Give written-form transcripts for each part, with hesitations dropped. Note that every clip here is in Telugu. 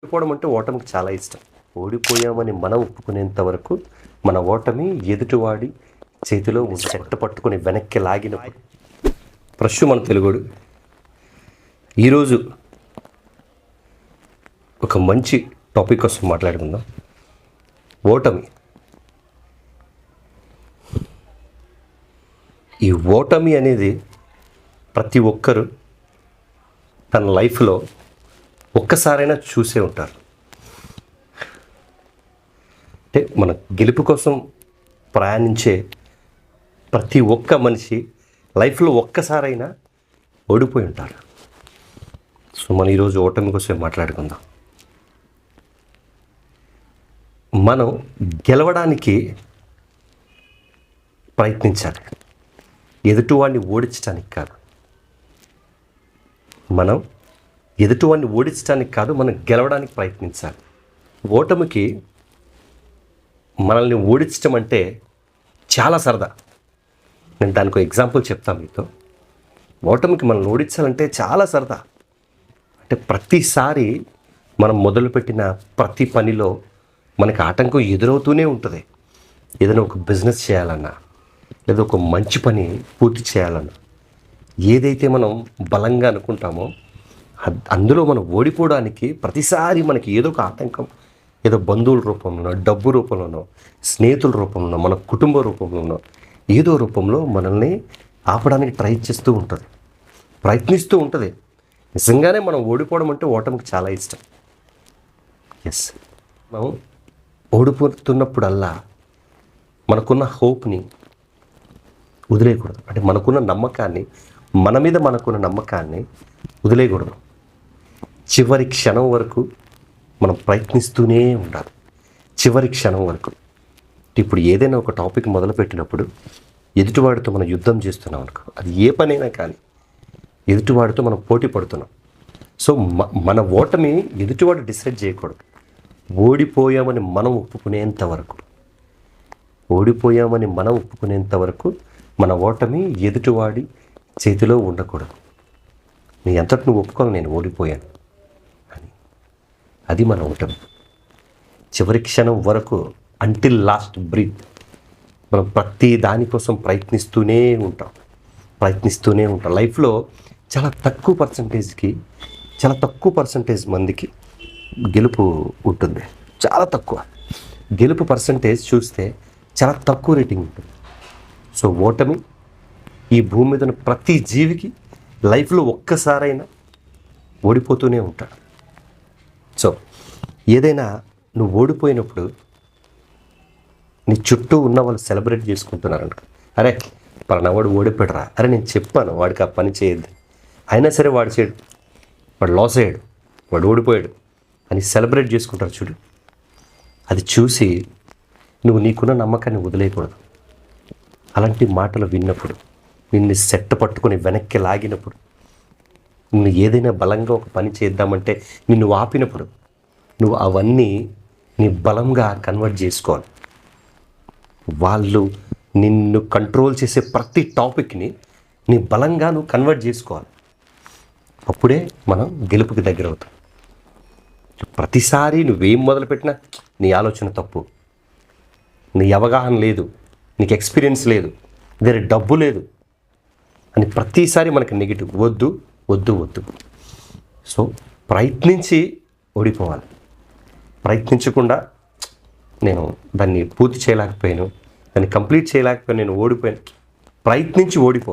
ఓడిపోవడం అంటే ఓటమికి చాలా ఇష్టం. ఓడిపోయామని మనం ఒప్పుకునేంత వరకు మన ఓటమి ఎదుటివాడి చేతిలో ఉంది. చెట్ట పట్టుకుని వెనక్కి లాగినప్పుడు ప్రశ్న మన తెలుగుడు ఈరోజు ఒక మంచి టాపిక్ కోసం మాట్లాడుకుందాం. ఓటమి. ఈ ఓటమి అనేది ప్రతి ఒక్కరు తన లైఫ్లో ఒక్కసారైనా చూసే ఉంటారు. అంటే మన గెలుపు కోసం ప్రయాణించే ప్రతి ఒక్క మనిషి లైఫ్లో ఒక్కసారైనా ఓడిపోయి ఉంటారు. సో మనం ఈరోజు ఓటమి కోసం మాట్లాడుకుందాం. మనం గెలవడానికి ప్రయత్నించాలి, ఎదుటివాడిని ఓడించడానికి కాదు. మనం గెలవడానికి ప్రయత్నించాలి. ఓటమికి మనల్ని ఓడించడం అంటే చాలా సరదా. నేను దానికి ఒక ఎగ్జాంపుల్ చెప్తాను మీతో. ఓటమికి మనల్ని ఓడించాలంటే చాలా సరదా. అంటే ప్రతిసారి మనం మొదలుపెట్టిన ప్రతి పనిలో మనకి ఆటంకం ఎదురవుతూనే ఉంటుంది. ఏదైనా ఒక బిజినెస్ చేయాలన్నా, లేదా ఒక మంచి పని పూర్తి చేయాలన్నా, ఏదైతే మనం బలంగా అనుకుంటామో అందులో మనం ఓడిపోవడానికి ప్రతిసారి మనకి ఏదో ఒక ఆటంకం, ఏదో బంధువుల రూపంలోనో, డబ్బు రూపంలోనో, స్నేహితుల రూపంలోనో, మన కుటుంబ రూపంలోనో, ఏదో రూపంలో మనల్ని ఆపడానికి ట్రై చేస్తూ ఉంటుంది, ప్రయత్నిస్తూ ఉంటుంది. నిజంగానే మనం ఓడిపోవడం అంటే ఓటమికి చాలా ఇష్టం. ఎస్, మనం ఓడిపోతున్నప్పుడల్లా మనకున్న హోప్ని వదిలేయకూడదు. అంటే మనకున్న నమ్మకాన్ని, మన మీద మనకున్న నమ్మకాన్ని వదిలేయకూడదు. చివరి క్షణం వరకు మనం ప్రయత్నిస్తూనే ఉండాలి. చివరి క్షణం వరకు. ఇప్పుడు ఏదైనా ఒక టాపిక్ మొదలుపెట్టినప్పుడు ఎదుటివాడితో మనం యుద్ధం చేస్తున్నాం అనుకో, అది ఏ పనైనా కానీ ఎదుటివాడితో మనం పోటీ పడుతున్నాం. సో మన ఓటమి ఎదుటివాడు డిసైడ్ చేయకూడదు. ఓడిపోయామని మనం ఒప్పుకునేంత వరకు మన ఓటమి ఎదుటివాడి చేతిలో ఉండకూడదు. నీ అంతటి నువ్వు ఒప్పుకోవాలి, నేను ఓడిపోయాను అని. అది మన ఓటమి. చివరి క్షణం వరకు, అంటిల్ లాస్ట్ బ్రీత్, మనం ప్రతి దానికోసం ప్రయత్నిస్తూనే ఉంటాం. లైఫ్లో చాలా తక్కువ పర్సంటేజ్ మందికి గెలుపు ఉంటుంది. చాలా తక్కువ. గెలుపు పర్సంటేజ్ చూస్తే చాలా తక్కువ రేటింగ్ ఉంటుంది. సో ఓటమి ఈ భూమి మీద ఉన్న ప్రతి జీవికి లైఫ్లో ఒక్కసారైనా ఓడిపోతూనే ఉంటాడు. సో ఏదైనా నువ్వు ఓడిపోయినప్పుడు నీ చుట్టూ ఉన్న వాళ్ళు సెలబ్రేట్ చేసుకుంటున్నారంట. అరే పలానావాడు ఓడిపోయాడురా, అరే నేను చెప్పాను వాడికి ఆ పని చేయొద్దు, అయినా సరే వాడు చేయడు, వాడు లాస్ అయ్యాడు, వాడు ఓడిపోయాడు అని సెలబ్రేట్ చేసుకుంటారు చూడు. అది చూసి నువ్వు నీకున్న నమ్మకాన్ని వదిలేయకూడదు. అలాంటి మాటలు విన్నప్పుడు, నిన్ను సెట్ట పట్టుకొని వెనక్కి లాగినప్పుడు, నువ్వు ఏదైనా బలంగా ఒక పని చేద్దామంటే నిన్ను ఆపినప్పుడు, నువ్వు అవన్నీ నీ బలంగా కన్వర్ట్ చేసుకోవాలి. వాళ్ళు నిన్ను కంట్రోల్ చేసే ప్రతి టాపిక్ని నీ బలంగా నువ్వు కన్వర్ట్ చేసుకోవాలి. అప్పుడే మనం గెలుపుకి దగ్గర అవుతాం. ప్రతిసారి నువ్వేం మొదలుపెట్టినా నీ ఆలోచన తప్పు, నీ అవగాహన లేదు, నీకు ఎక్స్పీరియన్స్ లేదు, వేరే డబ్బు లేదు అని ప్రతిసారి మనకి నెగిటివ్. వద్దు. సో ప్రయత్నించి ఓడిపోవాలి. ప్రయత్నించకుండా నేను దాన్ని పూర్తి చేయలేకపోయాను, దాన్ని కంప్లీట్ చేయలేకపోయాను, నేను ఓడిపోయాను, ప్రయత్నించి ఓడిపో.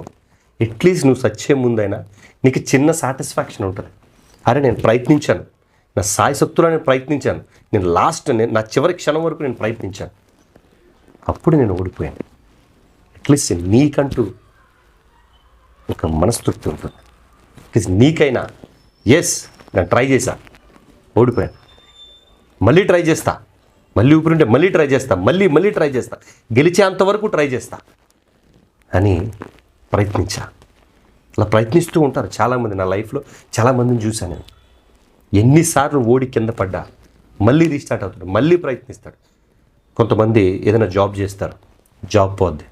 అట్లీస్ట్ నువ్వు సచ్చే ముందైనా నీకు చిన్న సాటిస్ఫాక్షన్ ఉంటుంది. అరే నేను ప్రయత్నించాను, నా సాయశక్తులు నేను ప్రయత్నించాను, నా చివరి క్షణం వరకు నేను ప్రయత్నించాను, అప్పుడు నేను ఓడిపోయాను. అట్లీస్ట్ నీకంటూ ఒక మనస్తృప్తి ఉంటుంది. అట్లీస్ట్ నీకైనా ఎస్ నేను ట్రై చేశా, ఓడిపోయాను, మళ్ళీ ట్రై చేస్తా, మళ్ళీ ఊపిరింటే మళ్ళీ ట్రై చేస్తా, మళ్ళీ ట్రై చేస్తా, గెలిచేంతవరకు ట్రై చేస్తా అని ప్రయత్నించా. అలా ప్రయత్నిస్తూ ఉంటారు చాలామంది. నా లైఫ్లో చాలామందిని చూశాను నేను. ఎన్నిసార్లు ఓడి కింద పడ్డా మళ్ళీ రీస్టార్ట్ అవుతాడు, మళ్ళీ ప్రయత్నిస్తాడు. కొంతమంది ఏదైనా జాబ్ చేస్తారు, జాబ్ పోద్ది,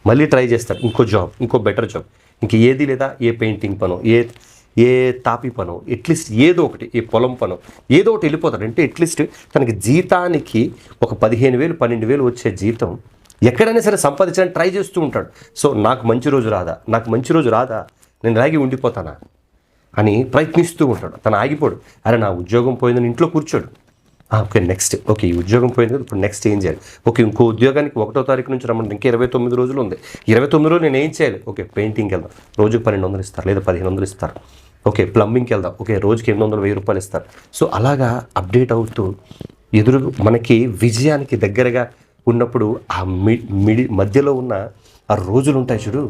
మళ్ళీ ట్రై చేస్తారు, ఇంకో జాబ్, ఇంకో బెటర్ జాబ్, ఇంక ఏది లేదా ఏ పెయింటింగ్ పనో, ఏ తాపి పనో అట్లీస్ట్ ఏదో ఒకటి, ఏ పొలం పనో ఏదో ఒకటి వెళ్ళిపోతాడు. అంటే అట్లీస్ట్ తనకి జీతానికి ఒక 15,000 12,000 వచ్చే జీతం ఎక్కడైనా సరే సంపాదించడానికి ట్రై చేస్తూ ఉంటాడు. సో నాకు మంచి రోజు రాదా, నేను ఇలాగే ఉండిపోతానా అని ప్రయత్నిస్తూ ఉంటాడు. తను ఆగిపోడు. అరే నా ఉద్యోగం పోయిందని ఇంట్లో కూర్చోడు. ఓకే నెక్స్ట్, ఓకే ఈ ఉద్యోగం పోయింది కదా, ఇప్పుడు నెక్స్ట్ ఏం చేయాలి? ఓకే ఇంకో ఉద్యోగానికి 1వ తారీఖు నుంచి రమ్మంటే ఇంకా 29 రోజులు ఉంది. 29 రోజులు నేను ఏం చేయాలి? ఓకే పెయింటింగ్కి వెళ్దాం, రోజుకి 1200 ఇస్తారు లేదా 1500 ఇస్తారు. ఓకే ప్లంబింగ్కి వెళ్దాం, ఓకే రోజుకి 800 1000 రూపాయలు ఇస్తారు. సో అలాగా అప్డేట్ అవుతూ ఎదురు మనకి విజయానికి దగ్గరగా ఉన్నప్పుడు ఆ మధ్యలో ఉన్న ఆ రోజులు ఉంటాయి చూడు,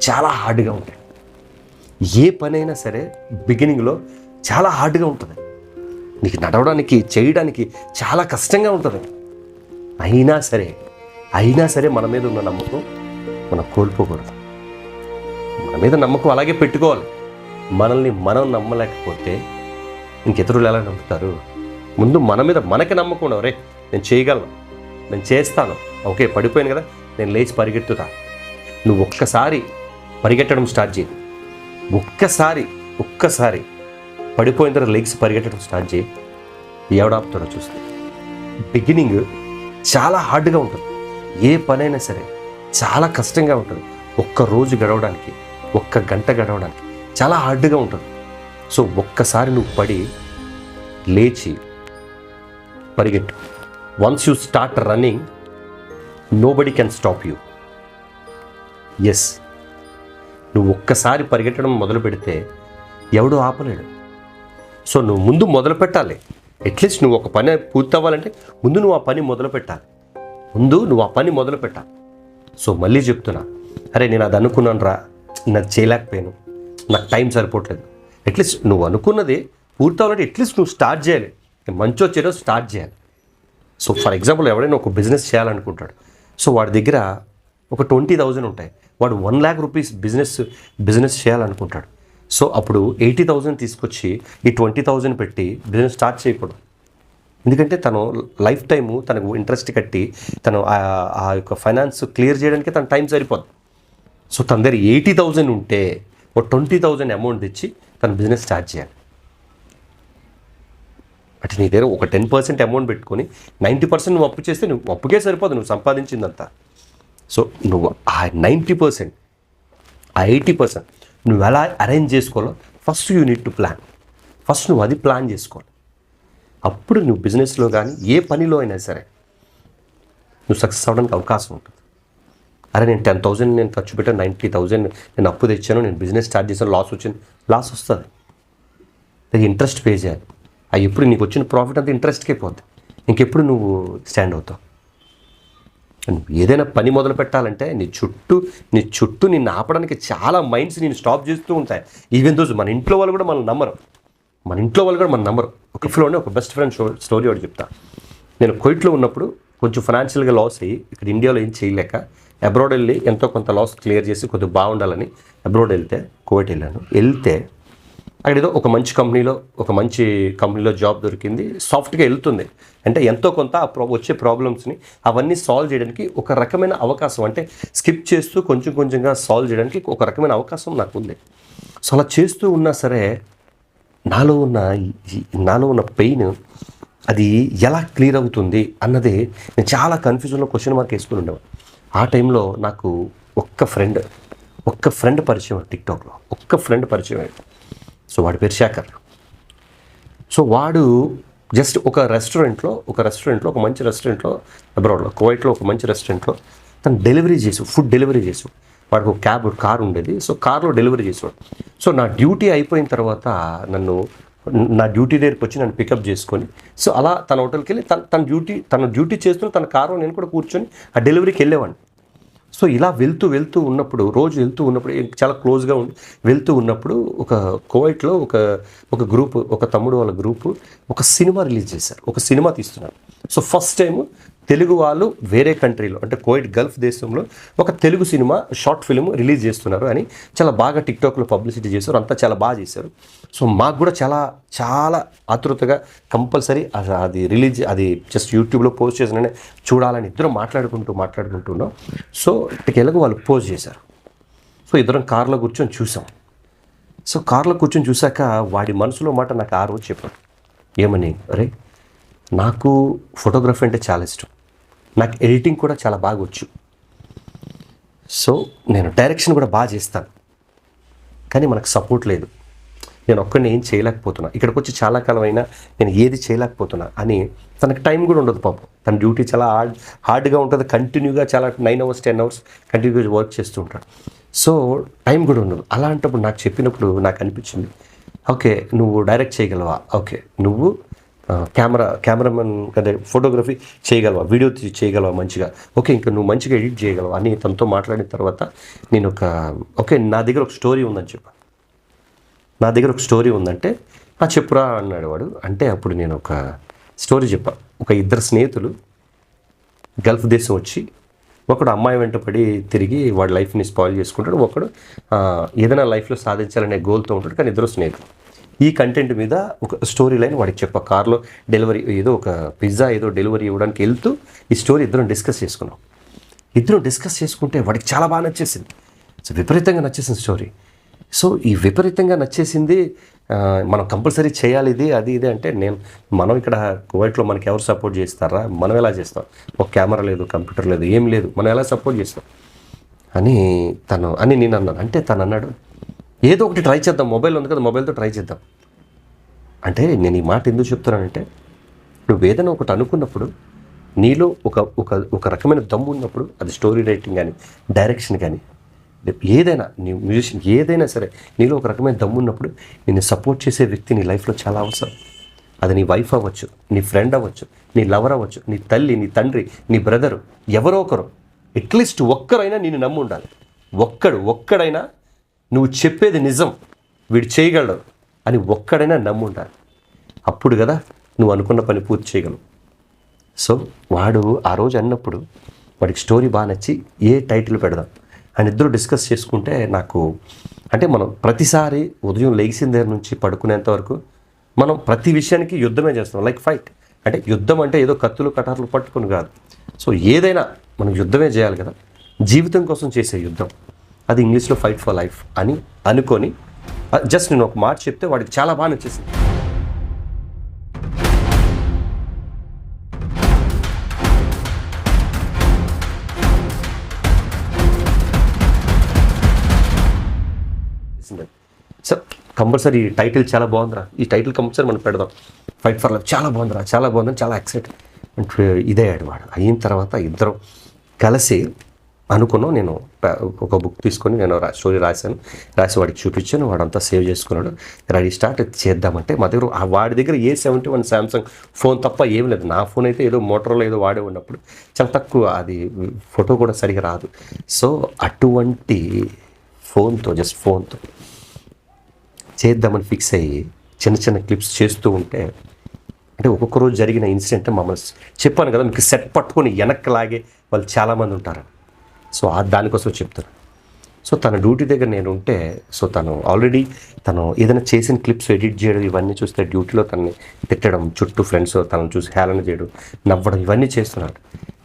చాలా హార్డ్గా ఉంటాయి. ఏ పనైనా సరే బిగినింగ్లో చాలా హార్డ్గా ఉంటుంది, నీకు నడవడానికి చేయడానికి చాలా కష్టంగా ఉంటుంది. అయినా సరే మన మీద ఉన్న నమ్మకం మనం కోల్పోకూడదు. మన మీద నమ్మకం అలాగే పెట్టుకోవాలి. మనల్ని మనం నమ్మలేకపోతే ఇంకెతరులు ఎలా నమ్ముతారు? ముందు మన మీద మనకి నమ్మకం ఉండవు. రే నేను చేయగలను, నేను చేస్తాను, ఓకే పడిపోయాను కదా నేను లేచి పరిగెత్తుతా. నువ్వు ఒక్కసారి పరిగెట్టడం స్టార్ట్ చేయి, ఒక్కసారి పడిపోయిన తర్వాత లెగ్స్ పరిగెట్టడం స్టార్ట్ చేయి, ఎవడాపుతాడో చూస్తే. బిగినింగ్ చాలా హార్డ్గా ఉంటుంది, ఏ పనైనా సరే చాలా కష్టంగా ఉంటుంది. ఒక్క రోజు గడవడానికి, ఒక్క గంట గడవడానికి చాలా హార్డ్గా ఉంటుంది. సో ఒక్కసారి నువ్వు పడి లేచి పరిగెట్టు. Once you start running nobody can stop you. Yes, నువ్వు ఒక్కసారి పరిగెట్టడం మొదలు పెడితే ఎవడూ ఆపలేడు. సో నువ్వు ముందు మొదలు పెట్టాలి. అట్లీస్ట్ నువ్వు ఒక పని పూర్తి అవ్వాలంటే ముందు నువ్వు ఆ పని మొదలు పెట్టాలి. సో మళ్ళీ చెప్తున్నా, అరే నేను అది అనుకున్నాను రా, నాకు చేయలేకపోయాను, నాకు టైం సరిపోవట్లేదు. అట్లీస్ట్ నువ్వు అనుకున్నది పూర్తి అవ్వాలంటే అట్లీస్ట్ నువ్వు స్టార్ట్ చేయాలి, మంచో చెడో స్టార్ట్ చేయాలి. సో ఫర్ ఎగ్జాంపుల్ ఎవడైనా ఒక బిజినెస్ చేయాలనుకుంటాడు. సో వాడి దగ్గర ఒక 20,000 ఉంటాయి, వాడు 1 lakh రూపీస్ బిజినెస్ చేయాలనుకుంటాడు. సో అప్పుడు 80,000 తీసుకొచ్చి ఈ 20,000 పెట్టి బిజినెస్ స్టార్ట్ చేయకూడదు. ఎందుకంటే తను లైఫ్ టైము తనకు ఇంట్రెస్ట్ కట్టి తను ఆ యొక్క ఫైనాన్స్ క్లియర్ చేయడానికి తన టైం సరిపోదు. సో తన దగ్గర 80,000 ఉంటే ఒక 20,000 అమౌంట్ తెచ్చి తన బిజినెస్ స్టార్ట్ చేయాలి. అంటే నీ దగ్గర ఒక 10% అమౌంట్ పెట్టుకొని 90% నువ్వు అప్పు చేస్తే నువ్వు అప్పుకే సరిపోదు నువ్వు సంపాదించిందంతా. సో నువ్వు ఆ 90%, ఆ 80% నువ్వు ఎలా అరేంజ్ చేసుకోవాలో first you need to plan. First నువ్వు అది ప్లాన్ చేసుకోవాలి. అప్పుడు నువ్వు బిజినెస్లో కానీ ఏ పనిలో అయినా సరే నువ్వు సక్సెస్ అవ్వడానికి అవకాశం ఉంటుంది. అరే నేను 10,000 నేను ఖర్చు పెట్టాను, 90,000 నేను అప్పు తెచ్చాను, నేను బిజినెస్ స్టార్ట్ చేశాను, లాస్ వస్తుంది. అది ఇంట్రెస్ట్ పే చేయాలి. అది ఎప్పుడు నీకు వచ్చిన ప్రాఫిట్ అంతా ఇంట్రెస్ట్కే పోద్ది. ఇంకెప్పుడు నువ్వు స్టాండ్ అవుతావు? నువ్వు ఏదైనా పని మొదలు పెట్టాలంటే నీ చుట్టూ నిన్ను ఆపడానికి చాలా మైండ్స్ నేను స్టాప్ చేస్తూ ఉంటాయి. ఈవెన్ దోస్ మన ఇంట్లో వాళ్ళు కూడా మనం నమ్మరు. ఒక ఫ్లోనే ఒక బెస్ట్ ఫ్రెండ్ స్టోరీ ఒకటి చెప్తా. నేను కువైట్లో ఉన్నప్పుడు కొంచెం ఫైనాన్షియల్గా లాస్ అయ్యి ఇక్కడ ఇండియాలో ఏం చేయలేక అబ్రాడ్ వెళ్ళి ఎంతో కొంత లాస్ క్లియర్ చేసి కొద్దిగా బాగుండాలని అబ్రాడ్ కువైట్ వెళ్ళాను. అక్కడ ఏదో ఒక మంచి కంపెనీలో జాబ్ దొరికింది. సాఫ్ట్గా వెళ్తుంది అంటే ఎంతో కొంత వచ్చే ప్రాబ్లమ్స్ని అవన్నీ సాల్వ్ చేయడానికి ఒక రకమైన అవకాశం, అంటే స్కిప్ చేస్తూ కొంచెంగా సాల్వ్ చేయడానికి ఒక రకమైన అవకాశం నాకు ఉంది. సో అలా చేస్తూ ఉన్నా సరే నాలో ఉన్న పెయిన్ అది ఎలా క్లియర్ అవుతుంది అన్నది నేను చాలా కన్ఫ్యూజన్లో క్వశ్చన్ మార్క్ వేసుకుని ఉండేవాడు. ఆ టైంలో నాకు ఒక్క ఫ్రెండ్ పరిచయం టిక్టాక్లో పరిచయం. సో వాడి పేరు శేఖర్. సో వాడు జస్ట్ ఒక రెస్టారెంట్లో ఒక మంచి రెస్టారెంట్లో అబ్రాడ్లో కువైట్లో ఒక మంచి రెస్టారెంట్లో తను ఫుడ్ డెలివరీ చేసి వాడికి ఒక కార్ ఉండేది. సో కార్లో డెలివరీ చేసేవాడు. సో నా డ్యూటీ అయిపోయిన తర్వాత నా డ్యూటీ దగ్గరికి వచ్చి నన్ను పికప్ చేసుకొని సో అలా తన హోటల్కి వెళ్ళి తన డ్యూటీ చేస్తూ తన కార్లో నేను కూడా కూర్చొని ఆ డెలివరీకి వెళ్ళేవాడిని. సో ఇలా వెళ్తూ ఉన్నప్పుడు చాలా క్లోజ్గా వెళ్తూ ఉన్నప్పుడు ఒక కువైట్లో ఒక గ్రూప్, ఒక తమ్ముడు వాళ్ళ గ్రూపు ఒక సినిమా రిలీజ్ చేశారు, ఒక సినిమా తీస్తున్నారు. సో ఫస్ట్ టైం తెలుగు వాళ్ళు వేరే కంట్రీలో అంటే కువైట్ గల్ఫ్ దేశంలో ఒక Telugu cinema short film release చేస్తున్నారు అని చాలా బాగా టిక్టాక్లో పబ్లిసిటీ చేశారు. అంతా చాలా బాగా చేశారు. సో మాకు కూడా చాలా ఆతృతగా కంపల్సరీ అది జస్ట్ యూట్యూబ్లో పోస్ట్ చేసిననే చూడాలని ఇద్దరం మాట్లాడుకుంటున్నాం. సో ఇటుకెళ్ళకు వాళ్ళు పోస్ట్ చేశారు. సో ఇద్దరం కార్లో కూర్చొని చూసాం. సో కార్లో కూర్చొని చూశాక వాడి మనసులో మాట నాకు ఆ రోజు చెప్పాడు. ఏమని? అరే, నాకు ఫోటోగ్రఫీ అంటే చాలా ఇష్టం, నాకు ఎడిటింగ్ కూడా చాలా బాగా వచ్చు, సో నేను డైరెక్షన్ కూడా బాగా చేస్తాను, కానీ మనకు సపోర్ట్ లేదు, నేను ఒక్కడిని ఏం చేయలేకపోతున్నా, ఇక్కడికి వచ్చి చాలా కాలం అయినా నేను ఏది చేయలేకపోతున్నా అని. తనకు టైం కూడా ఉండదు పాపం, తన డ్యూటీ చాలా హార్డ్గా ఉంటుంది, కంటిన్యూగా చాలా 9 hours 10 hours కంటిన్యూగా వర్క్ చేస్తూ ఉంటాడు. సో టైం కూడా ఉండదు. అలాంటప్పుడు నాకు చెప్పినప్పుడు నాకు అనిపించింది, ఓకే నువ్వు డైరెక్ట్ చేయగలవా, ఓకే నువ్వు కెమెరామెన్ అదే ఫోటోగ్రఫీ చేయగలవా, వీడియో చేయగలవా మంచిగా, ఓకే ఇంకా నువ్వు మంచిగా ఎడిట్ చేయగలవా అని తనతో మాట్లాడిన తర్వాత నేను ఓకే నా దగ్గర ఒక స్టోరీ ఉందని చెప్పాను. నా దగ్గర ఒక స్టోరీ ఉందంటే చెప్పురా అన్నాడు వాడు. అంటే అప్పుడు నేను ఒక స్టోరీ చెప్పాను. ఒక 2 స్నేహితులు గల్ఫ్ దేశం వచ్చి, ఒకడు అమ్మాయి వెంట పడి తిరిగి వాడి లైఫ్ని స్పాయిల్ చేసుకుంటాడు, ఒకడు ఏదైనా లైఫ్లో సాధించాలనే గోల్తో ఉంటాడు, కానీ 2 స్నేహితులు. ఈ కంటెంట్ మీద ఒక స్టోరీ లైన్ వాడికి చెప్పా. కార్లో డెలివరీ ఏదో ఒక పిజ్జా ఏదో డెలివరీ ఇవ్వడానికి వెళ్తూ ఈ స్టోరీ ఇద్దరం డిస్కస్ చేసుకున్నాం. ఇద్దరం డిస్కస్ చేసుకుంటే వాడికి చాలా బాగా నచ్చేసింది. సో విపరీతంగా నచ్చేసింది స్టోరీ. సో ఈ విపరీతంగా నచ్చేసింది, మనం కంపల్సరీ చేయాలి ఇది అది ఇది అంటే మనం ఇక్కడ కువైట్లో మనకి ఎవరు సపోర్ట్ చేస్తారా, మనం ఎలా చేస్తాం, ఒక కెమెరా లేదు, కంప్యూటర్ లేదు, ఏం లేదు, మనం ఎలా సపోర్ట్ చేస్తాం అని నేను అన్నాను. అంటే తను అన్నాడు, ఏదో ఒకటి ట్రై చేద్దాం, మొబైల్ ఉంది కదా మొబైల్తో ట్రై చేద్దాం. అంటే నేను ఈ మాట ఎందుకు చెప్తున్నానంటే, నువ్వు ఏదైనా ఒకటి అనుకున్నప్పుడు నీలో ఒక రకమైన దమ్ము ఉన్నప్పుడు, అది స్టోరీ రైటింగ్ కానీ డైరెక్షన్ కానీ ఏదైనా నీ మ్యూజిషియన్ ఏదైనా సరే, నీలో ఒక రకమైన దమ్ము ఉన్నప్పుడు నిన్ను సపోర్ట్ చేసే వ్యక్తి నీ లైఫ్లో చాలా అవసరం. అది నీ వైఫ్ అవ్వచ్చు, నీ ఫ్రెండ్ అవ్వచ్చు, నీ లవర్ అవ్వచ్చు, నీ తల్లి, నీ తండ్రి, నీ బ్రదరు, ఎవరో ఒకరు, అట్లీస్ట్ ఒక్కరైనా నిన్ను నమ్ము ఉండాలి. ఒక్కడైనా నువ్వు చెప్పేది నిజం, వీడు చేయగలడు అని ఒక్కడైనా నమ్ము ఉండాలి. అప్పుడు కదా నువ్వు అనుకున్న పని పూర్తి చేయగలవు. సో వాడు ఆ రోజు అన్నప్పుడు వాడికి స్టోరీ బాగా నచ్చి ఏ టైటిల్ పెడదాం అని ఇద్దరు డిస్కస్ చేసుకుంటే, నాకు అంటే మనం ప్రతిసారి ఉదయం లేచిన దగ్గర నుంచి పడుకునేంత వరకు మనం ప్రతి విషయానికి యుద్ధమే చేస్తాం, లైక్ ఫైట్. అంటే యుద్ధం అంటే ఏదో కత్తులు కటార్లు పట్టుకుని కాదు. సో ఏదైనా మనం యుద్ధమే చేయాలి కదా, జీవితం కోసం చేసే యుద్ధం, అది ఇంగ్లీష్లో ఫైట్ ఫర్ లైఫ్ అని అనుకొని జస్ట్ నేను ఒక మాట చెప్తే వాడికి చాలా బాగా నచ్చేసింది. సో కంపల్సరీ ఈ టైటిల్ చాలా బాగుందిరా, ఈ టైటిల్ కంపల్సరీ మనం పెడదాం, ఫైట్ ఫర్ లైఫ్ చాలా బాగుందిరా, చాలా బాగుందని చాలా ఎక్సైటెడ్ అంటే ఇదే వాడు. అయిన తర్వాత ఇద్దరం కలిసి అనుకున్నాం. నేను ఒక బుక్ తీసుకొని నేను స్టోరీ రాసి వాడికి చూపించాను. వాడంతా సేవ్ చేసుకున్నాడు. రెడీ స్టార్ట్ చేద్దామంటే మా దగ్గర వాడి దగ్గర A71 శాంసంగ్ ఫోన్ తప్ప ఏం లేదు. నా ఫోన్ అయితే ఏదో మోటరోలా ఏదో వాడే ఉన్నప్పుడు చాలా తక్కువ, అది ఫోటో కూడా సరిగా రాదు. సో అటువంటి జస్ట్ ఫోన్తో చేద్దామని ఫిక్స్ అయ్యి చిన్న క్లిప్స్ చేస్తూ ఉంటే, అంటే ఒక్కొక్క రోజు జరిగిన ఇన్సిడెంట్ మమ్మల్ని చెప్పాను కదా మీకు, సెట్ పట్టుకొని వెనక్కి లాగే వాళ్ళు చాలామంది ఉంటారు. సో దానికోసం చెప్తాను. సో తన డ్యూటీ దగ్గర నేను ఉంటే, సో తను ఏదైనా చేసిన క్లిప్స్ ఎడిట్ చేయడం ఇవన్నీ చూస్తే డ్యూటీలో తనని తిట్టడం, చుట్టూ ఫ్రెండ్స్ తనను చూసి హేళన చేయడం, నవ్వడం ఇవన్నీ చేస్తున్నాడు.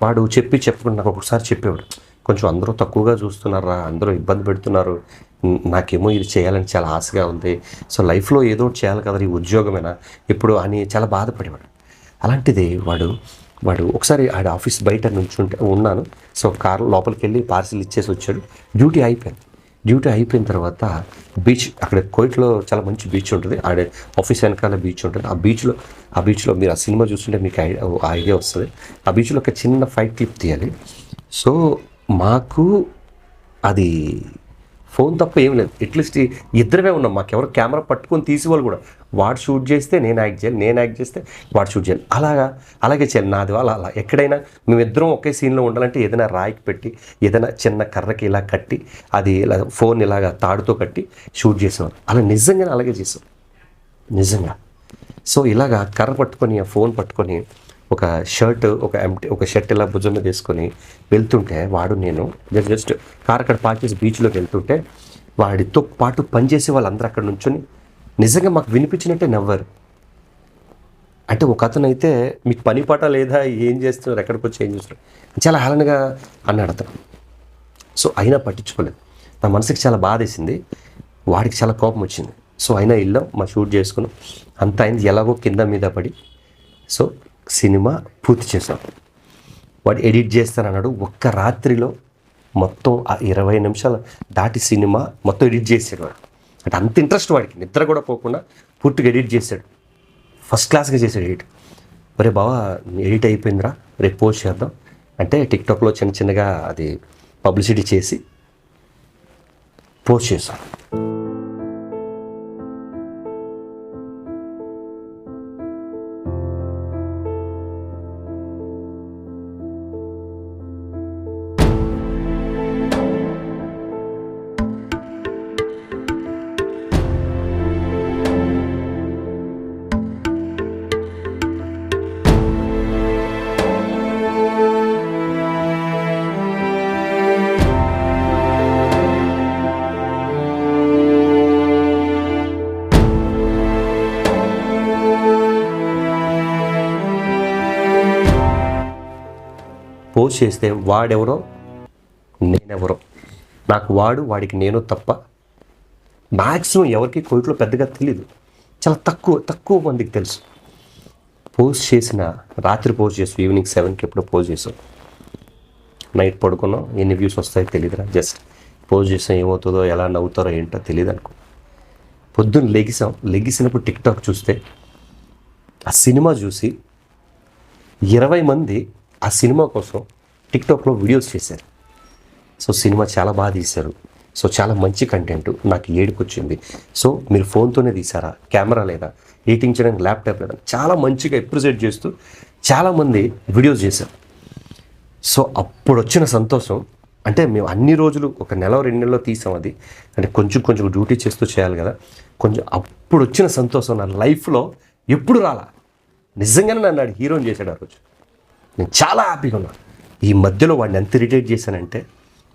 వాడు చెప్పకుండా నాకు ఒకసారి చెప్పేవాడు, కొంచెం అందరూ తక్కువగా చూస్తున్నారా, అందరూ ఇబ్బంది పెడుతున్నారు, నాకేమో ఇది చేయాలని చాలా ఆశగా ఉంది, సో లైఫ్లో ఏదో ఒకటి చేయాలి కదా, ఈ ఉద్యోగమేనా ఇప్పుడు అని చాలా బాధపడేవాడు. అలాంటిది వాడు ఒకసారి ఆడ ఆఫీస్ బయట ఉన్నాను. సో కారు లోపలికి వెళ్ళి పార్సిల్ ఇచ్చేసి వచ్చాడు. డ్యూటీ అయిపోయిన తర్వాత బీచ్, అక్కడ కోయిట్లో చాలా మంచి బీచ్ ఉంటుంది, ఆడ ఆఫీస్ వెనకాల బీచ్ ఉంటుంది. ఆ బీచ్లో మీరు ఆ సినిమా చూస్తుంటే మీకు ఐడియా వస్తుంది. ఆ బీచ్లో ఒక చిన్న ఫైట్ క్లిప్ తీయాలి. సో మాకు అది ఫోన్ తప్ప ఏం లేదు, అట్లీస్ట్ ఇద్దరమే ఉన్నాం, మాకెవరు కెమెరా పట్టుకొని తీసేవాళ్ళు కూడా. వాడు షూట్ చేస్తే నేను యాక్ట్ చేయాలి, నేను యాక్ట్ చేస్తే వాడు షూట్ చేయాలి, అలాగే చేయాలి. నాది అలా ఎక్కడైనా మేమిద్దరం ఒకే సీన్లో ఉండాలంటే ఏదైనా రాయికి పెట్టి, ఏదైనా చిన్న కర్రకి ఇలా కట్టి, అది ఇలా ఫోన్ ఇలాగా తాడుతో కట్టి షూట్ చేసేవాళ్ళు. అలా నిజంగానే అలాగే చేసాం, నిజంగా. సో ఇలాగా కర్ర పట్టుకొని, ఆ ఫోన్ పట్టుకొని, ఒక షర్ట్ ఇలా భుజం మీద వేసుకొని వెళ్తుంటే, నేను జస్ట్ కార్ అక్కడ పార్క్ చేసి బీచ్లోకి వెళ్తుంటే, వాడితో పాటు పనిచేసే వాళ్ళందరూ అక్కడ నుంచొని నిజంగా మాకు వినిపించినట్టే నవ్వారు. అంటే ఒక అతను అయితే, మీకు పని పాట లేదా, ఏం చేస్తున్నారు, ఎక్కడికి వచ్చి ఏం చేస్తున్నారు, చాలా హేళనగా అన్నాడు అతను. సో అయినా పట్టించుకోలేదు. నా మనసుకి చాలా బాధేసింది. వాడికి చాలా కోపం వచ్చింది. సో అయినా వెళ్ళాం, మా షూట్ చేసుకున్నాం, అంతా అయింది. ఎలాగో కింద మీద పడి సో సినిమా పూర్తి చేసాం. వాడు ఎడిట్ చేస్తానన్నాడు. ఒక్క రాత్రిలో మొత్తం ఆ 20 నిమిషాలు దాటి సినిమా మొత్తం ఎడిట్ చేసాడు వాడు. అంటే అంత ఇంట్రెస్ట్ వాడికి, నిద్ర కూడా పోకుండా పూర్తిగా ఎడిట్ చేశాడు. ఫస్ట్ క్లాస్గా చేశాడు ఎడిట్. ఒరే బావా ఎడిట్ అయిపోయిందిరా, రేపు పోస్ట్ చేద్దాం అంటే టిక్టాక్లో చిన్న చిన్నగా అది పబ్లిసిటీ చేసి పోస్ట్ చేశాం. పోస్ట్ చేస్తే వాడెవరో నేనెవరో, నాకు వాడు వాడికి నేను తప్ప మ్యాక్సిమం ఎవరికి కోవిడ్లో పెద్దగా తెలీదు. చాలా తక్కువ మందికి తెలుసు. పోస్ట్ చేసిన రాత్రి పోస్ట్ చేసి ఈవినింగ్ 7కి ఎప్పుడో పోస్ట్ చేసాం. నైట్ పడుకున్నాం, ఎన్ని వ్యూస్ వస్తాయో తెలియదురా, జస్ట్ పోస్ట్ చేసాం, ఏమవుతుందో ఎలా నవ్వుతారో ఏంటో తెలియదు అనుకో. పొద్దున్న లెగిసినప్పుడు టిక్టాక్ చూస్తే ఆ సినిమా చూసి 20 మంది ఆ సినిమా కోసం టిక్టాక్లో వీడియోస్ చేశారు. సో సినిమా చాలా బాగా తీశారు, సో చాలా మంచి కంటెంట్, నాకు ఏడుపు వచ్చింది. సో మీరు ఫోన్తోనే తీసారా, కెమెరా లేదా, ఎడిటింగ్ చేయడానికి ల్యాప్టాప్ లేదా, చాలా మంచిగా అప్రిషియేట్ చేస్తూ చాలామంది వీడియోస్ చేశారు. సో అప్పుడు వచ్చిన సంతోషం, అంటే మేము అన్ని రోజులు ఒక నెల 2 నెలల్లో తీసాం అది, అంటే కొంచెం డ్యూటీ చేస్తూ చేయాలి కదా, అప్పుడు వచ్చిన సంతోషం నా లైఫ్లో ఎప్పుడు రాలా. నిజంగానే నన్ను హీరోని చేశాడు ఆ రోజు. నేను చాలా హ్యాపీగా ఉన్నాను. ఈ మధ్యలో వాడిని ఎంత ఇరిటేట్ చేశానంటే,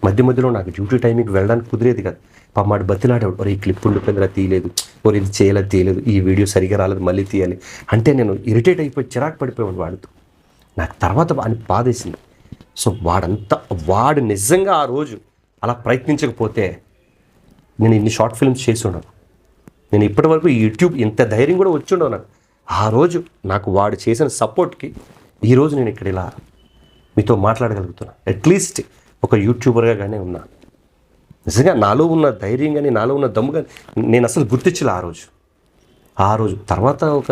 మధ్యలో నాకు డ్యూటీ టైంకి వెళ్ళడానికి కుదిరేది కాదు. పామాడు బతిలాడేవాడు, మరి ఈ క్లిప్ ఉండిపోయిందిరా తీయలేదు, మరి ఇది తీయలేదు, ఈ వీడియో సరిగా రాలేదు మళ్ళీ తీయాలి అంటే నేను ఇరిటేట్ అయిపోయి చిరాకు పడిపోయాడు వాడితో. నాకు తర్వాత అని బాధేసింది. సో వాడు నిజంగా ఆ రోజు అలా ప్రయత్నించకపోతే నేను ఇన్ని షార్ట్ ఫిల్మ్స్ చేసి ఉన్నాను. నేను ఇప్పటివరకు యూట్యూబ్ ఇంత ధైర్యం కూడా వచ్చి ఉండవు నాకు. ఆ రోజు నాకు వాడు చేసిన సపోర్ట్కి ఈరోజు నేను ఇక్కడ ఇలా మీతో మాట్లాడగలుగుతున్నాను. అట్లీస్ట్ ఒక యూట్యూబర్గా కానీ ఉన్నా. నిజంగా నాలో ఉన్న ధైర్యం కానీ నాలో ఉన్న దమ్ము కానీ నేను అసలు గుర్తించలే ఆ రోజు. తర్వాత ఒక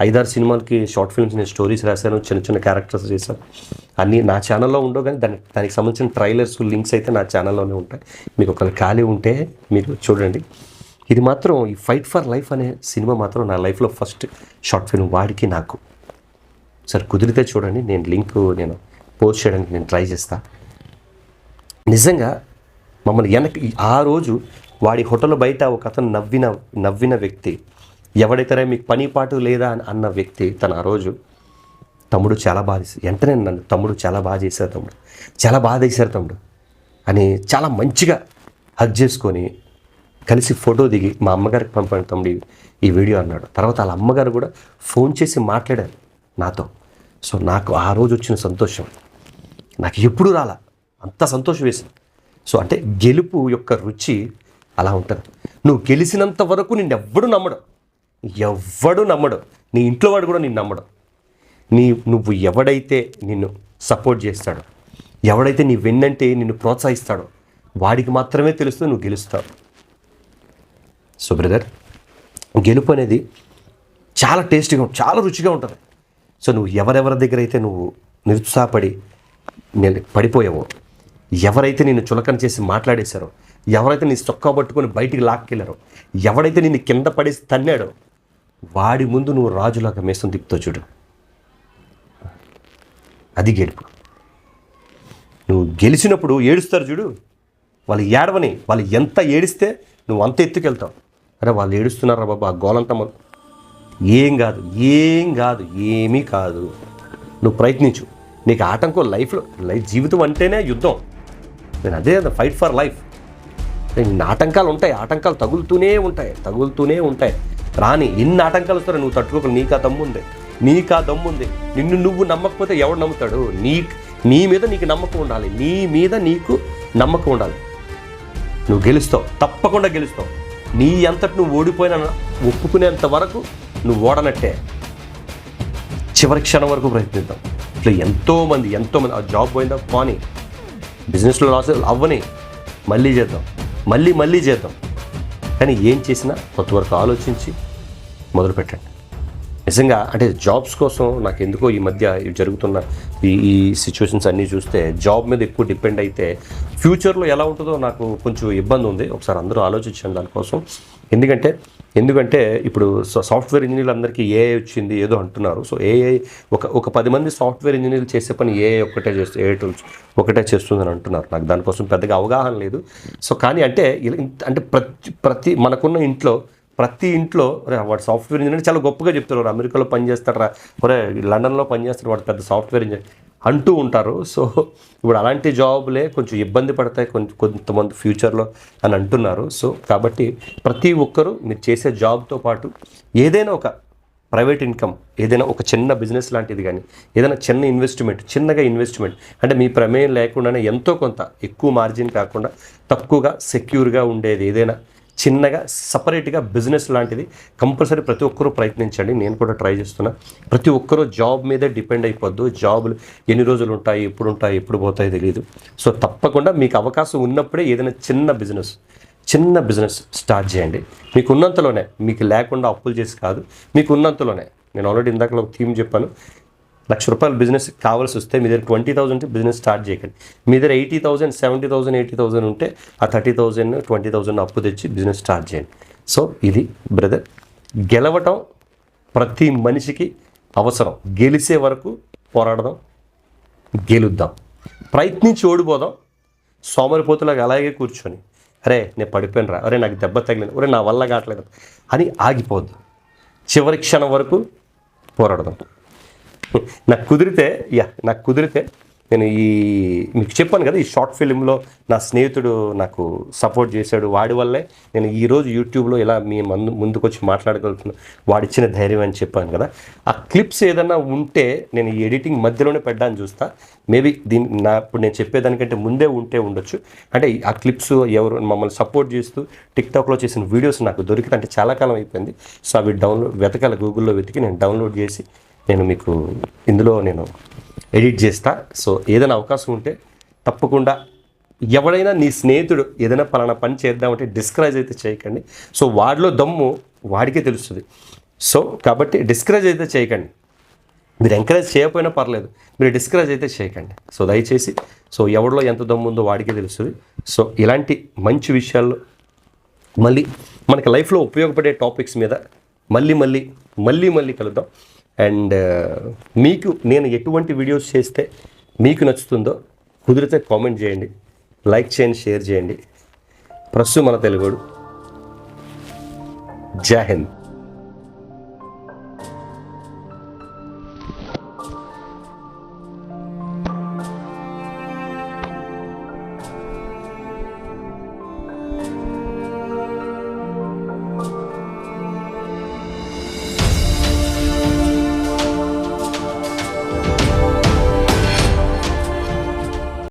5-6 సినిమాలకి షార్ట్ ఫిల్మ్స్ నేను స్టోరీస్ రాశాను, చిన్న క్యారెక్టర్స్ చేశాను. అన్నీ నా ఛానల్లో ఉండవు, కానీ దానికి సంబంధించిన ట్రైలర్స్ లింక్స్ అయితే నా ఛానల్లోనే ఉంటాయి. మీకు ఒకవేళ ఖాళీ ఉంటే మీరు చూడండి. ఇది మాత్రం ఈ ఫైట్ ఫర్ లైఫ్ అనే సినిమా మాత్రం నా లైఫ్లో ఫస్ట్ షార్ట్ ఫిల్మ్ వాడికి నాకు. సరే కుదిరితే చూడండి, నేను పోస్ట్ చేయడానికి నేను ట్రై చేస్తా. నిజంగా మమ్మల్ని ఆ రోజు వాడి హోటల్ బయట ఒక అతను నవ్విన వ్యక్తి, ఎవడైతే మీకు పని పాటు లేదా అన్న వ్యక్తి, తను ఆ రోజు తమ్ముడు చాలా బాగా చేశారు, వెంటనే నన్ను తమ్ముడు చాలా బాగా చేశారు, తమ్ముడు చాలా బాగా చేశారు తమ్ముడు అని చాలా మంచిగా హగ్ చేసుకొని కలిసి ఫోటో దిగి మా అమ్మగారికి పంపాను తమ్ముడు ఈ వీడియో అన్నాడు. తర్వాత వాళ్ళ అమ్మగారు కూడా ఫోన్ చేసి మాట్లాడారు నాతో. సో నాకు ఆ రోజు వచ్చిన సంతోషం నాకు ఎప్పుడు రాలా, అంత సంతోషం వేసింది. సో అంటే గెలుపు యొక్క రుచి అలా ఉంటుంది. నువ్వు గెలిచినంత వరకు నిన్నెవ్వడు నమ్మడు, నీ ఇంట్లో వాడు కూడా నిన్ను నమ్మడు. నువ్వు ఎవడైతే నిన్ను సపోర్ట్ చేస్తాడో, ఎవడైతే నీ వెన్నంటే నిన్ను ప్రోత్సహిస్తాడో వాడికి మాత్రమే తెలుస్తుంది నువ్వు గెలుస్తావు. సో బ్రదర్, గెలుపు అనేది చాలా టేస్టీగా, చాలా రుచిగా ఉంటుంది. సో నువ్వు ఎవరెవరి దగ్గర అయితే నువ్వు నిరుత్సాహపడి పడిపోయావో, ఎవరైతే నిన్ను చులకన చేసి మాట్లాడేశారో, ఎవరైతే నీ చొక్కా పట్టుకొని బయటికి లాక్కెళ్ళారో, ఎవడైతే నిన్ను కింద పడేసి తన్నాడో, వాడి ముందు నువ్వు రాజులాగా మేసం తిప్పుతావు చూడు, అది గెలుపు. నువ్వు గెలిచినప్పుడు ఏడుస్తారు చూడు, వాళ్ళు ఏడవని, వాళ్ళు ఎంత ఏడిస్తే నువ్వు అంత ఎత్తుకెళ్తావు. అరే వాళ్ళు ఏడుస్తున్నారా బాబా, ఆ గోలంతా ఏం కాదు, ఏమీ కాదు. నువ్వు ప్రయత్నించు. నీకు ఆటంకం లైఫ్ జీవితం అంటేనే యుద్ధం. నేను అదే ఫైట్ ఫర్ లైఫ్. ఆటంకాలు ఉంటాయి, ఆటంకాలు తగులుతూనే ఉంటాయి. రాని ఎన్ని ఆటంకాలు వస్తారో నువ్వు తట్టుకోక, నీకు ఆ దమ్ము ఉంది. నిన్ను నువ్వు నమ్మకపోతే ఎవడు నమ్ముతాడు? నీ మీద నీకు నమ్మకం ఉండాలి. నువ్వు గెలుస్తావు, తప్పకుండా గెలుస్తావు. నీ అంతటి నువ్వు ఓడిపోయిన ఒప్పుకునేంత వరకు నువ్వు ఓడనట్టే. చివరి క్షణం వరకు ప్రయత్నిద్దాం. ఇట్లా ఎంతోమంది ఆ జాబ్ పోయిందా పోనీ, బిజినెస్లో లాస్ అవ్వని, మళ్ళీ చేద్దాం, మళ్ళీ చేద్దాం. కానీ ఏం చేసినా కొంతవరకు ఆలోచించి మొదలుపెట్టండి. నిజంగా అంటే జాబ్స్ కోసం నాకు ఎందుకో ఈ మధ్య జరుగుతున్న ఈ సిచ్యువేషన్స్ అన్నీ చూస్తే జాబ్ మీద ఎక్కువ డిపెండ్ అయితే ఫ్యూచర్లో ఎలా ఉంటుందో నాకు కొంచెం ఇబ్బంది ఉంది. ఒకసారి అందరూ ఆలోచించండి దానికోసం. ఎందుకంటే ఇప్పుడు సాఫ్ట్వేర్ ఇంజనీర్లు అందరికీ ఏఐ వచ్చింది ఏదో అంటున్నారు. సో ఏఐ ఒక 10 మంది సాఫ్ట్వేర్ ఇంజనీర్లు చేసే పని ఏఐ ఏఐ టూల్స్ ఒకటే చేస్తుందని అంటున్నారు. నాకు దానికోసం పెద్దగా అవగాహన లేదు. సో కానీ అంటే ప్రతి మనకున్న ఇంట్లో ప్రతి ఇంట్లో వాడు సాఫ్ట్వేర్ ఇంజనీర్ చాలా గొప్పగా చెప్తారు. అమెరికాలో పనిచేస్తాడు, లండన్లో పనిచేస్తాడు, వాడు పెద్ద సాఫ్ట్వేర్ ఇంజనీర్ అంటూ ఉంటారు. సో ఇప్పుడు అలాంటి జాబులే కొంచెం ఇబ్బంది పడతాయి కొంతమంది ఫ్యూచర్లో అని అంటున్నారు. సో కాబట్టి ప్రతి ఒక్కరూ మీరు చేసే జాబ్తో పాటు ఏదైనా ఒక ప్రైవేట్ ఇన్కమ్, ఏదైనా ఒక చిన్న బిజినెస్ లాంటిది కానీ, ఏదైనా చిన్నగా ఇన్వెస్ట్మెంట్ అంటే మీ ప్రమేయం లేకుండానే ఎంతో కొంత ఎక్కువ మార్జిన్ కాకుండా తక్కువగా సెక్యూర్గా ఉండేది ఏదైనా చిన్నగా సపరేట్గా బిజినెస్ లాంటిది కంపల్సరీ ప్రతి ఒక్కరూ ప్రయత్నించండి. నేను కూడా ట్రై చేస్తున్నా. ప్రతి ఒక్కరూ జాబ్ మీదే డిపెండ్ అయిపోద్దు. జాబులు ఎన్ని రోజులు ఉంటాయి, ఎప్పుడు పోతాయో తెలియదు. సో తప్పకుండా మీకు అవకాశం ఉన్నప్పుడే ఏదైనా చిన్న బిజినెస్ స్టార్ట్ చేయండి. మీకు ఉన్నంతలోనే, మీకు లేకుండా అప్పులు చేసి కాదు, మీకు ఉన్నంతలోనే. నేను ఆల్రెడీ ఇందాకలో ఒక థీమ్ చెప్పాను. ₹1,00,000 బిజినెస్ కావాల్సి వస్తే మీ దగ్గర 20,000 బిజినెస్ స్టార్ట్ చేయకండి. మీ దగ్గర 80,000, 70,000, 80,000 ఉంటే ఆ 30,000, 20,000 అప్పు తెచ్చి బిజినెస్ స్టార్ట్ చేయండి. సో ఇది బ్రదర్, గెలవటం ప్రతి మనిషికి అవసరం. గెలిచే వరకు పోరాడదాం, గెలుద్దాం. ప్రయత్నించి ఓడిపోదాం. సోమరిపోతులాగా అలాగే కూర్చొని అరే నేను పడిపోయాను రా, అరే నాకు దెబ్బ తగిలింది, అరే నా వల్ల కావట్లేదు అని ఆగిపోద్దు. చివరి క్షణం వరకు పోరాడదాం. నాకు కుదిరితే నేను మీకు చెప్పాను కదా, ఈ షార్ట్ ఫిలింలో నా స్నేహితుడు నాకు సపోర్ట్ చేశాడు. వాడి వల్లే నేను ఈరోజు యూట్యూబ్లో ఇలా మీ ముందుకు వచ్చి మాట్లాడగలుగుతున్నాను. వాడిచ్చిన ధైర్యం అని చెప్పాను కదా. ఆ క్లిప్స్ ఏదైనా ఉంటే నేను ఈ ఎడిటింగ్ మధ్యలోనే పెట్టడానికి చూస్తా. మేబీ ఇప్పుడు నేను చెప్పేదానికంటే ముందే ఉంటే ఉండొచ్చు. అంటే ఆ క్లిప్స్ ఎవరు మమ్మల్ని సపోర్ట్ చేస్తూ టిక్టాక్లో చేసిన వీడియోస్ నాకు దొరికితే, అంటే చాలా కాలం అయిపోయింది. సో అవి వెతకాలి, గూగుల్లో వెతికి నేను డౌన్లోడ్ చేసి నేను మీకు ఇందులో నేను ఎడిట్ చేస్తా. సో ఏదైనా అవకాశం ఉంటే తప్పకుండా, ఎవడైనా నీ స్నేహితుడు ఏదైనా పలానా పని చేద్దామంటే డిస్కరేజ్ అయితే చేయకండి. సో వాడిలో దమ్ము వాడికే తెలుస్తుంది. సో కాబట్టి డిస్కరేజ్ అయితే చేయకండి. మీరు ఎంకరేజ్ చేయకపోయినా పర్లేదు, మీరు డిస్కరేజ్ అయితే చేయకండి. సో దయచేసి ఎవరిలో ఎంత దమ్ము ఉందో వాడికే తెలుస్తుంది. సో ఇలాంటి మంచి విషయాల్లో మళ్ళీ మనకి లైఫ్లో ఉపయోగపడే టాపిక్స్ మీద మళ్ళీ కలుద్దాం. అండ్ మీకు నేను ఎటువంటి వీడియోస్ చేస్తే మీకు నచ్చుతుందో కుదిరితే కామెంట్ చేయండి, లైక్ చేయండి, షేర్ చేయండి. ప్రస్తుతం మన తెలుగుడు. జై హింద్.